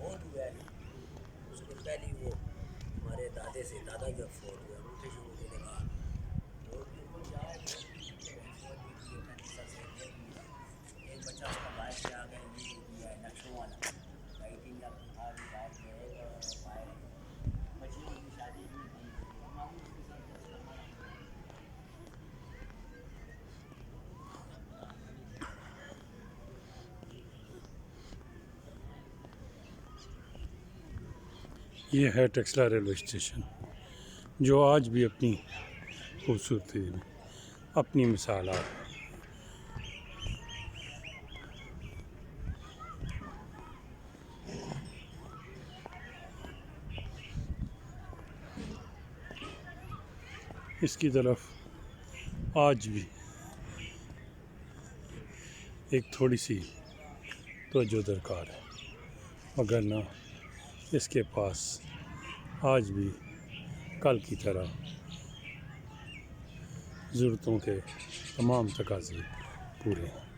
Fort हुआ है उसके पहले वो हमारे दादे से दादा जब फोर्ट हुआ उनके शुरू के लगा फोर्ट के ऊपर जाए फोर्ट भी थी अपने सबसे एक बच्चा उसका बाहर से आ गया ये दिया है नक्शों वाला भाई 3 लाख था भी बाहर गए तो बाहर बच्चियों की शादी भी नहीं थी हम आगे उसके साथ दोस्त हमारा ये है टेक्सला रेलवे स्टेशन जो आज भी अपनी खूबसूरती में अपनी मिसाल है। इसकी तरफ आज भी एक थोड़ी सी तवज्जो दरकार है, मगर ना इसके पास आज भी कल की तरह ज़रूरतों के तमाम तकाज़े पूरे हैं।